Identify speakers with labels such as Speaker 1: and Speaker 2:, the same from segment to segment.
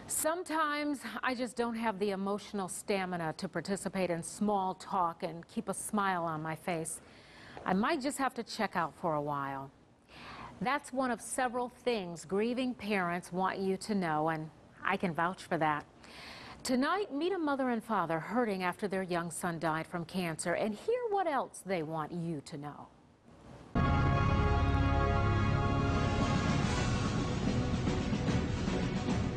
Speaker 1: Sometimes I just don't have the emotional stamina to participate in small talk and keep a smile on my face. I might just have to check out for a while. That's one of several things grieving parents want you to know, and I can vouch for that. Tonight, meet a mother and father hurting after their young son died from cancer, and hear what else they want you to know.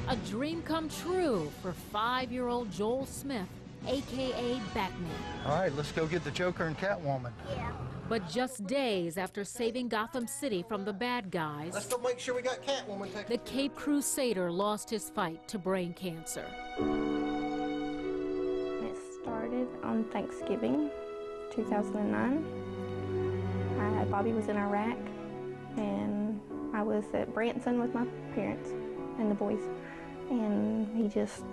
Speaker 1: A dream come true for 5-year-old Joel Smith, a.k.a. Batman.
Speaker 2: All right, let's go get the Joker and Catwoman.
Speaker 3: Yeah.
Speaker 1: But just days after saving Gotham City from the bad guys,
Speaker 4: let's go make sure we got Catwoman.
Speaker 1: the Cape Crusader lost his fight to brain cancer.
Speaker 3: It started on Thanksgiving, 2009. Bobby was in Iraq, and I was at Branson with my parents and the boys, and he just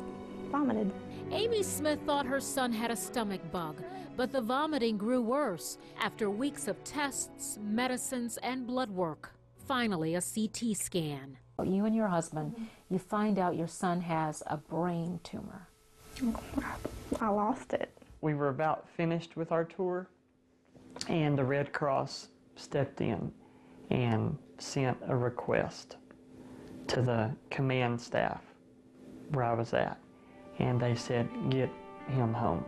Speaker 3: vomited.
Speaker 1: Amy Smith thought her son had a stomach bug, but the vomiting grew worse after weeks of tests, medicines, and blood work. Finally, a CT scan. You and your husband, you find out your son has a brain tumor.
Speaker 3: I lost it.
Speaker 5: We were about finished with our tour, and the Red Cross stepped in and sent a request to the command staff where I was at, and they said, get him home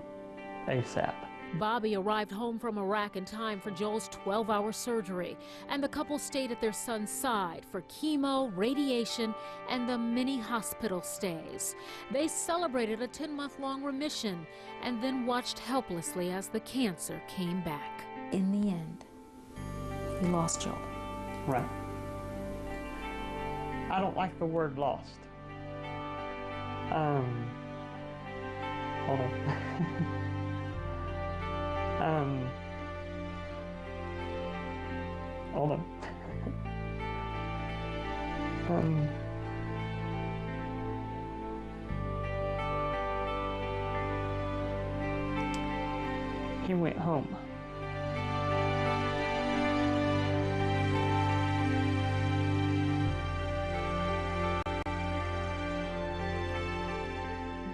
Speaker 5: ASAP.
Speaker 1: Bobby arrived home from Iraq in time for Joel's 12-hour surgery, and the couple stayed at their son's side for chemo, radiation, and the many hospital stays. They celebrated a 10-month-long remission and then watched helplessly as the cancer came back. In the end, he lost Joel.
Speaker 5: Right. I don't like the word lost. Hold on. Hold on. He went home.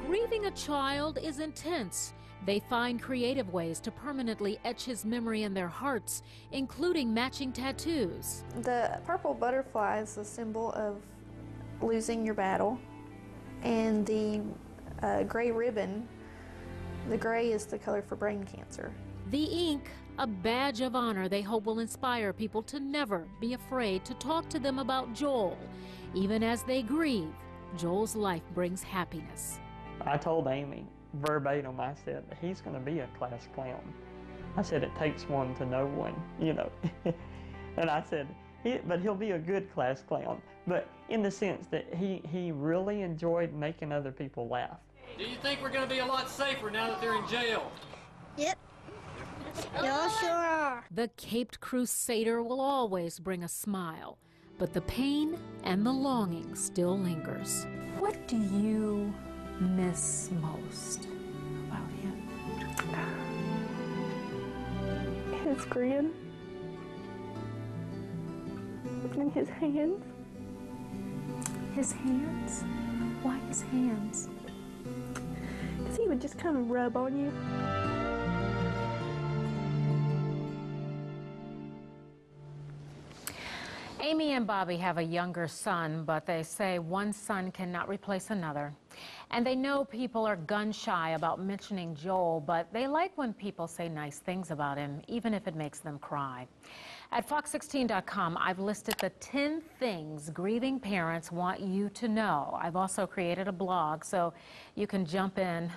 Speaker 1: Grieving a child is intense. They find creative ways to permanently etch his memory in their hearts, including matching tattoos.
Speaker 3: The purple butterfly is a symbol of losing your battle, and the gray ribbon, the gray is the color for brain cancer.
Speaker 1: The ink, a badge of honor they hope will inspire people to never be afraid to talk to them about Joel. Even as they grieve, Joel's life brings happiness.
Speaker 5: I told Amy verbatim, I said, he's going to be a class clown. I said, it takes one to know one, you know. And I said, but he'll be a good class clown. But in the sense that he really enjoyed making other people laugh.
Speaker 6: Do you think we're going to be a lot safer now that they're in jail?
Speaker 3: Yep. Y'all sure are.
Speaker 1: The Caped Crusader will always bring a smile, but the pain and the longing still lingers. What do you miss most about him?
Speaker 3: His grin and his hands.
Speaker 1: His hands? Why his hands?
Speaker 3: Because he would just kind of rub on you.
Speaker 1: Amy and Bobby have a younger son, but they say one son cannot replace another. And they know people are gun-shy about mentioning Joel, but they like when people say nice things about him, even if it makes them cry. At Fox16.com, I've listed the 10 things grieving parents want you to know. I've also created a blog, so you can jump in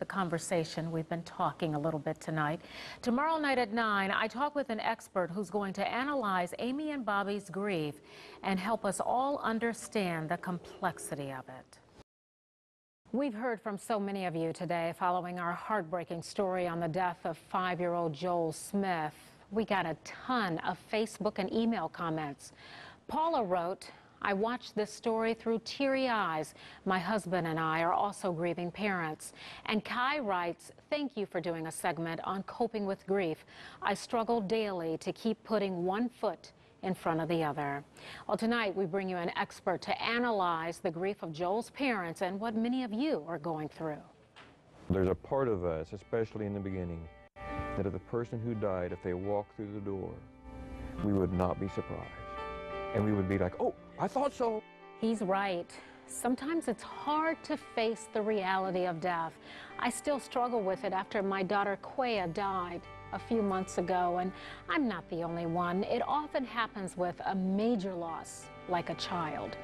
Speaker 1: the conversation. We've been talking a little bit tonight. Tomorrow night at 9, I talk with an expert who's going to analyze Amy and Bobby's grief and help us all understand the complexity of it. We've heard from so many of you today following our heartbreaking story on the death of 5-year-old Joel Smith. We got a ton of Facebook and email comments. Paula wrote, I watched this story through teary eyes. My husband and I are also grieving parents. And Kai writes, thank you for doing a segment on coping with grief. I struggle daily to keep putting one foot in front of the other. Well, tonight we bring you an expert to analyze the grief of Joel's parents and what many of you are going through.
Speaker 4: There's a part of us, especially in the beginning, that if the person who died, if they walked through the door, we would not be surprised. And we would be like, oh, I thought so.
Speaker 1: He's right. Sometimes it's hard to face the reality of death. I still struggle with it after my daughter Quea died a few months ago, and I'm not the only one. It often happens with a major loss, like a child.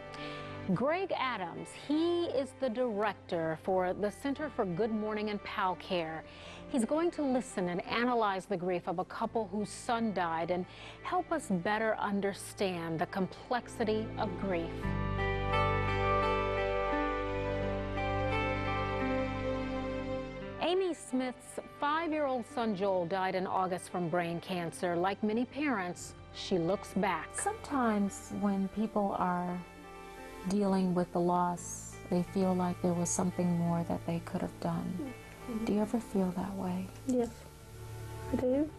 Speaker 1: Greg Adams, he is the director for the Center for Good Morning and Pal Care. He's going to listen and analyze the grief of a couple whose son died and help us better understand the complexity of grief. Amy Smith's 5-year-old son Joel died in August from brain cancer. Like many parents, she looks back.
Speaker 7: Sometimes when people are dealing with the loss, they feel like there was something more that they could have done. Mm-hmm. Do you ever feel that way?
Speaker 3: Yes, I do.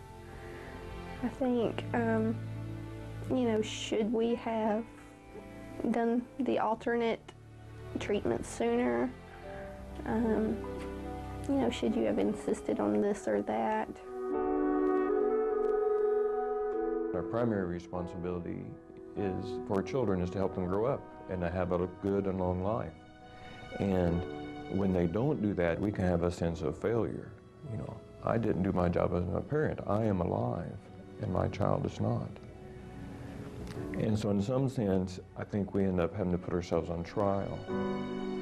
Speaker 3: I think, you know, should we have done the alternate treatment sooner? You know, should you have insisted on this or that?
Speaker 4: Our primary responsibility is for our children is to help them grow up and to have a good and long life. And when they don't do that, we can have a sense of failure. You know, I didn't do my job as a parent. I am alive, and my child is not. And so in some sense, I think we end up having to put ourselves on trial.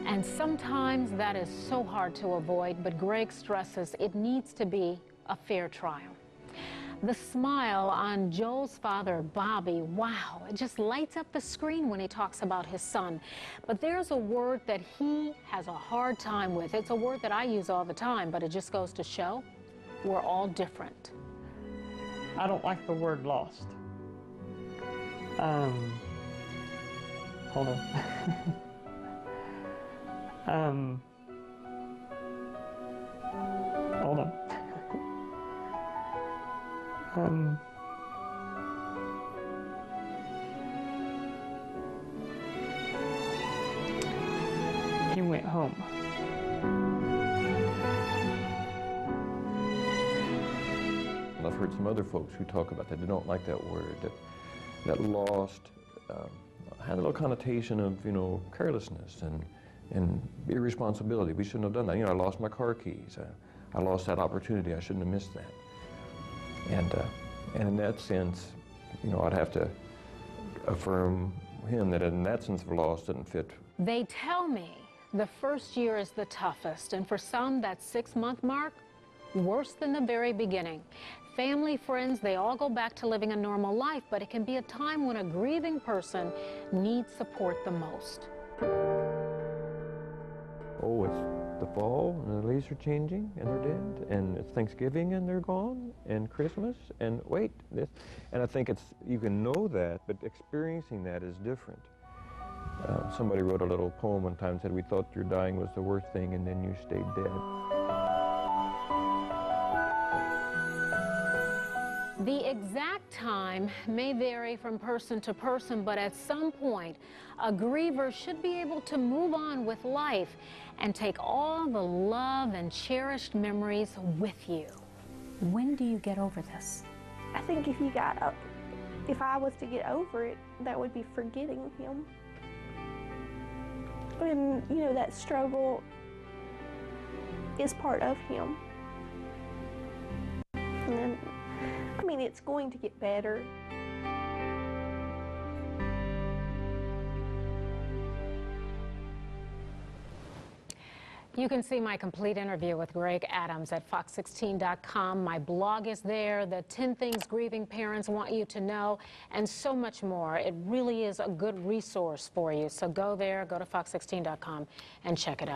Speaker 1: And sometimes that is so hard to avoid, but Greg stresses it needs to be a fair trial. The smile on Joel's father, Bobby, wow, it just lights up the screen when he talks about his son. But there's a word that he has a hard time with. It's a word that I use all the time, but it just goes to show we're all different.
Speaker 5: I don't like the word lost. Hold on. Hold on. He went home.
Speaker 4: I've heard some other folks who talk about that. They don't like that word. That lost had a little connotation of, you know, carelessness and irresponsibility. We shouldn't have done that. You know, I lost my car keys. I lost that opportunity. I shouldn't have missed that. And in that sense, you know, I'd have to affirm him that in that sense of loss didn't fit.
Speaker 1: They tell me the first year is the toughest, and for some, that 6-month mark, worse than the very beginning. Family, friends, they all go back to living a normal life, but it can be a time when a grieving person needs support the most.
Speaker 4: Oh, it's the fall, and the leaves are changing, and they're dead, and it's Thanksgiving, and they're gone, and Christmas, and wait, this. And I think it's, you can know that, but experiencing that is different. Somebody wrote a little poem one time and said, we thought your dying was the worst thing, and then you stayed dead.
Speaker 1: The exact time may vary from person to person, but at some point, a griever should be able to move on with life and take all the love and cherished memories with you.
Speaker 7: When do you get over this?
Speaker 3: I think if I was to get over it, that would be forgetting him. And, you know, that struggle is part of him. And then, I mean, it's going to get better.
Speaker 1: You can see my complete interview with Greg Adams at fox16.com. My blog is there, the 10 things grieving parents want you to know, and so much more. It really is a good resource for you. So go there, go to fox16.com and check it out.